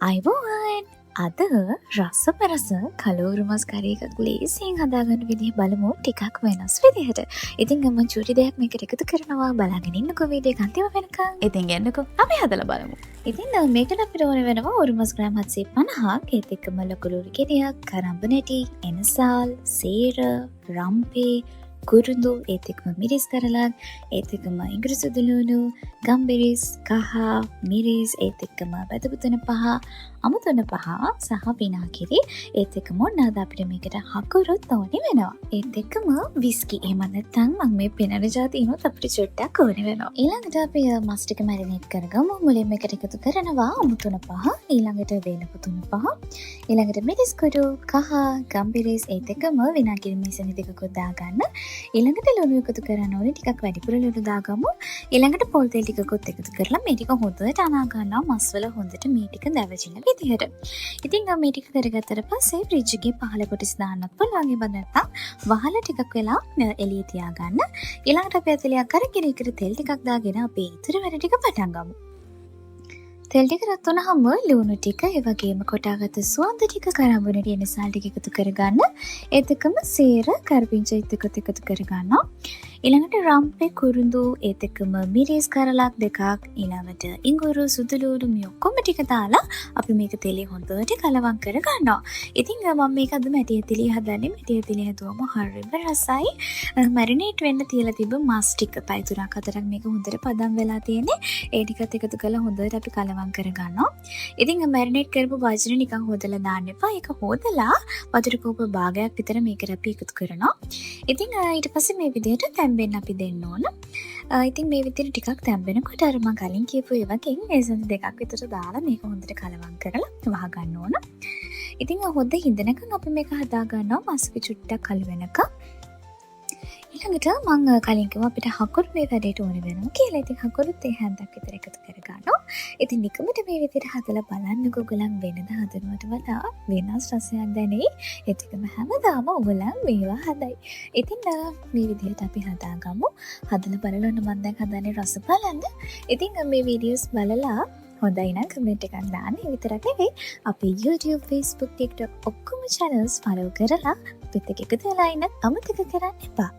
අයිබෝවන් අද රසපරස කලෝරු මස් කරයකක් ලේසියෙන් හදාගන්න විදිහ බලමු ටිකක් වෙනස් විදිහට. ඉතින් ගම චුටි දෙයක් මේකට එකතු කරනවා බලාගෙනන්නකො වීඩියෝ අන්තිම වෙනකම්. ඉතින් එන්නකො අපි හදලා බලමු. ඉතින් මේකට අපිට ඕන වෙනවා උරුමස් ග්‍රෑම් 750ක්, ඒත් එක්කම ලොකුලුරු ගෙඩියක්, කරම්බ නැටි, එනසාල්, සේර, රම්පේ, කුරුඳු, ඒත් එක්කම මිරිස් කරලක්, ඒත් එක්කම ඉඟුරු ලුණු, ගම්බිරිස්, කහ, මිරිස්, ඒත් එක්කම බදපුතුන පහ, අමුතුන පහ සහ පිනාකිරි, ඒත් එක්කම ඔන්න අද අපිට මේකට හකුරුත් ඕනේ වෙනවා. ඒත් එක්කම විස්කි. එහෙම නැත්නම් මම මේ පෙනන જાතිනොත් අපිට චුට්ටක් ඕනේ වෙනවා. ඊළඟට අපි මස් ටික මැරිනේට් කරගමු. මුලින්ම එකට එකතු කරනවා අමුතුන පහ, ඊළඟට වේලපුතුන පහ, ඊළඟට මිරිස් කුඩු, කහ, ගම්බිරිස්, ඒත් එක්කම විනාගිරි මිශ්‍රණ දෙකකුත් දාගන්න. ඊළඟට ලුණු එකතු කරන්න ඕනේ. ටිකක් වැඩිපුර ලුණු දාගමු. ඊළඟට පොල් තෙල් ටිකකුත් එකතු කරලා මේ ටික හොඳට අනා ගන්නවා මස් වල හොඳට මේ ටික දැවචින විදිහට. ඉතින් මේ ටික කරගත්තට පස්සේ ෆ්‍රිජ් එකේ පහළ කොටස් දාන්නත් පුළුවන්. ඒ නැත්නම් වහලා ටිකක් වෙලා එළිය තියාගන්න. ඊළඟට අපි ඇතුලයක් අරගෙන ඒකට තෙල් ටිකක් දාගෙන අපි ඊතර වැඩ ටික පටන් ගමු. තෙල් ටික රත් වුණාම ලුණු ටික, ඒ වගේම කොටාගත්ත සුවඳ ටික, කරඹු නැටි, එනසාල් ටික එකතු කරගන්න. ඒත් එක්කම සේර, කරපිංචා එකතු කරගන්නවා. ඊළඟට රම්පේ, කුරුඳු, ඒත් එක්කම මිරිස් කරලක් දෙකක්, ඊළඟට ඉඟුරු, සුදුලුණු මේ ඔක්කොම ටික දාලා අපි මේක තෙලේ හොඳට කලවම් කරගන්නවා. ඉතින් මම මේක අද මැටි ඇතිලිය හදන්නේ. මැටි ඇතිලිය හදුවම හරිම රසයි. මැරිනේට් වෙන්න තියලා තිබ්බ මස් ටික පැය 3-4ක් මේක හොඳට පදම් වෙලා තියෙන්නේ. ඒ ටිකත් එකතු කරලා හොඳට අපි කලවම් කරගන්නවා. ඉතින් මැරිනේට් කරපු වචන නිකන් හොදලා දාන්න එපා. ඒක හොදලා වතුර කෝප භාගයක් විතර මේකට අපි එකතු කරනවා. ඉතින් ඊට පස්සේ මේ විදිහට තැම්බෙන්න අපි දෙන්න ඕන. ඉතින් මේ විදිහට ටිකක් තැම්බෙනකොට අර මම කලින් කියපු ඒ වගේ එසෙන්ස් දෙකක් විතර දාලා මේක හොඳට කලවම් කරලා වහ ගන්න ඕන. ඉතින් හොඳ හිඳනකම් අපි මේක හදා ගන්නවා මස් චුට්ටක් කල් වෙනකම්. ඊළඟට මම කලින් කිව්වා අපිට හකුරු මේ වැඩේට ඕන වෙනවා කියලා. ඉතින් හකුරුත් ඒ හැන්දක් විතර එකතු කරගන්නවා. ඉතින් නිකමට මේ විදිහට හදලා බලන්නකෝ ඔයගොල්ලන් වෙනද හදනවට වඩා වෙනස් රසයක් දැනෙයි. ඒත් එකම හැමදාම ඔයගොල්ලන් මේවා හදයි. ඉතින් මේ විදිහට අපි හදාගමු. හදලා බලලා මම දැන් හදන්නේ රස බලන්න. ඉතින් මේ වීඩියෝස් බලලා හොඳයි නම් කමෙන්ට් එකක් දාන්න. ඒ විතරක් නෙවෙයි අපේ YouTube, Facebook, TikTok ඔක්කොම channels follow කරලා අපිත් එක්ක එකතු වෙලා ඉන්න අමතක කරන්න එපා.